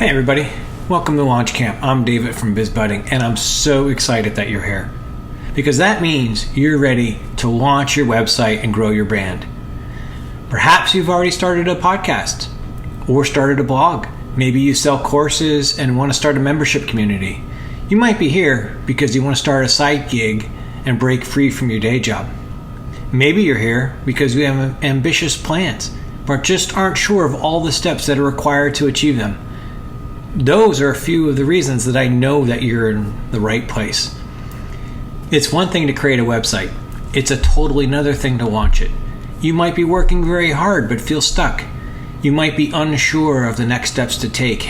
Hey everybody, welcome to Launch Camp. I'm David from BizBudding, and I'm so excited that you're here because that means you're ready to launch your website and grow your brand. Perhaps you've already started a podcast or started a blog. Maybe you sell courses and want to start a membership community. You might be here because you want to start a side gig and break free from your day job. Maybe you're here because you have ambitious plans but just aren't sure of all the steps that are required to achieve them. Those are a few of the reasons that I know that you're in the right place. It's one thing to create a website. It's a totally another thing to launch it. You might be working very hard but feel stuck. You might be unsure of the next steps to take.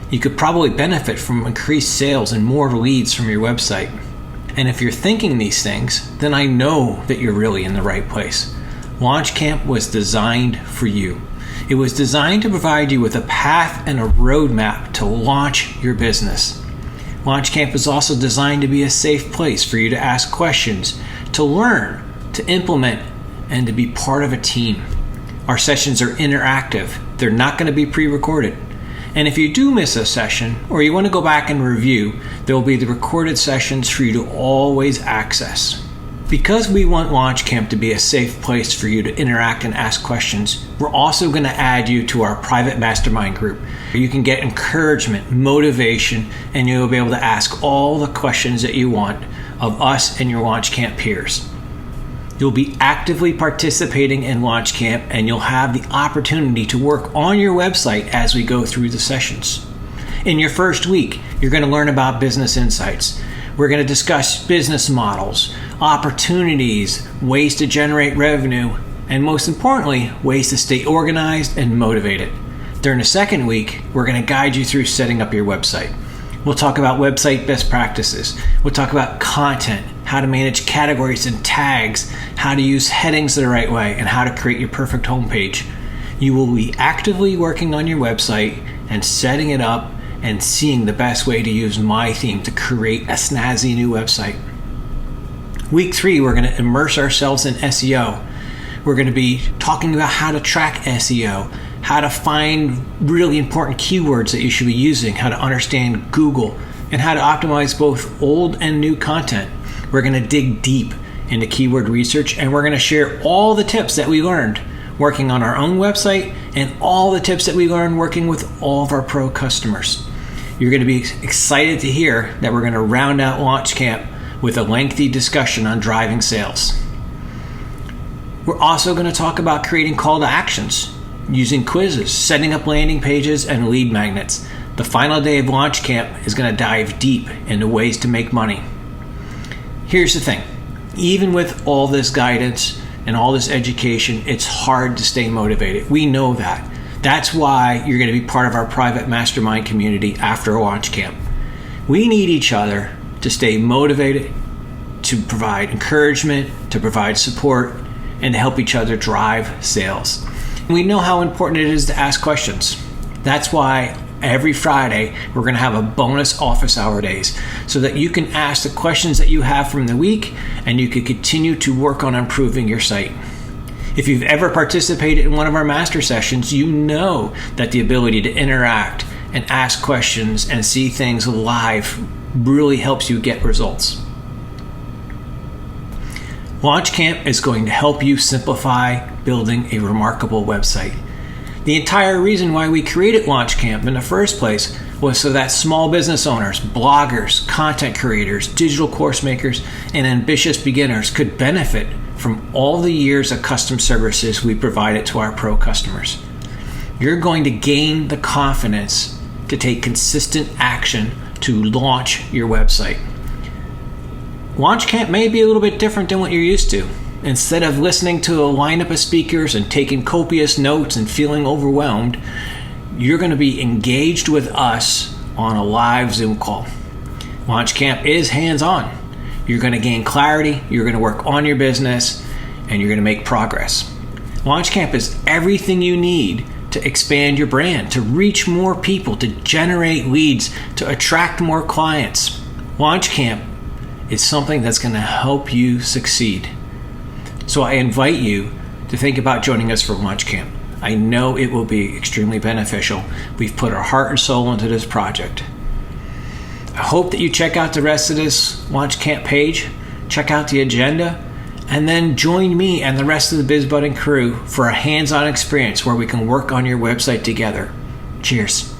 You could probably benefit from increased sales and more leads from your website. And if you're thinking these things, then I know that you're really in the right place. Launch Camp was designed for you. It was designed to provide you with a path and a roadmap to launch your business. Launch Camp is also designed to be a safe place for you to ask questions, to learn, to implement, and to be part of a team. Our sessions are interactive. They're not going to be pre-recorded. And if you do miss a session or you want to go back and review, there will be the recorded sessions for you to always access. Because we want Launch Camp to be a safe place for you to interact and ask questions, we're also going to add you to our private mastermind group. You can get encouragement, motivation, and you'll be able to ask all the questions that you want of us and your Launch Camp peers. You'll be actively participating in Launch Camp, and you'll have the opportunity to work on your website as we go through the sessions. In your first week, you're going to learn about business insights. We're going to discuss business models, opportunities, ways to generate revenue, and most importantly, ways to stay organized and motivated. During the second week, we're going to guide you through setting up your website. We'll talk about website best practices. We'll talk about content, how to manage categories and tags, how to use headings the right way, and how to create your perfect homepage. You will be actively working on your website and setting it up and seeing the best way to use my theme to create a snazzy new website. Week 3, we're going to immerse ourselves in SEO. We're going to be talking about how to track SEO, how to find really important keywords that you should be using, how to understand Google, and how to optimize both old and new content. We're going to dig deep into keyword research, and we're going to share all the tips that we learned working on our own website and all the tips that we learned working with all of our pro customers. You're going to be excited to hear that we're going to round out Launch Camp with a lengthy discussion on driving sales. We're also going to talk about creating call to actions, using quizzes, setting up landing pages, and lead magnets. The final day of Launch Camp is going to dive deep into ways to make money. Here's the thing. Even with all this guidance and all this education, it's hard to stay motivated. We know that. That's why you're going to be part of our private mastermind community after Launch Camp. We need each other to stay motivated, to provide encouragement, to provide support, and to help each other drive sales. We know how important it is to ask questions. That's why every Friday we're going to have a bonus office hour days so that you can ask the questions that you have from the week and you can continue to work on improving your site. If you've ever participated in one of our master sessions, you know that the ability to interact and ask questions and see things live really helps you get results. Launch Camp is going to help you simplify building a remarkable website. The entire reason why we created Launch Camp in the first place was so that small business owners, bloggers, content creators, digital course makers, and ambitious beginners could benefit from all the years of custom services we provided to our pro customers. You're going to gain the confidence to take consistent action to launch your website. Launch Camp may be a little bit different than what you're used to. Instead of listening to a lineup of speakers and taking copious notes and feeling overwhelmed, you're going to be engaged with us on a live Zoom call. Launch Camp is hands-on. You're going to gain clarity, you're going to work on your business, and you're going to make progress. Launch Camp is everything you need to expand your brand, to reach more people, to generate leads, to attract more clients. Launch Camp is something that's going to help you succeed. So I invite you to think about joining us for Launch Camp. I know it will be extremely beneficial. We've put our heart and soul into this project. I hope that you check out the rest of this Launch Camp page, check out the agenda, and then join me and the rest of the BizBudding crew for a hands-on experience where we can work on your website together. Cheers.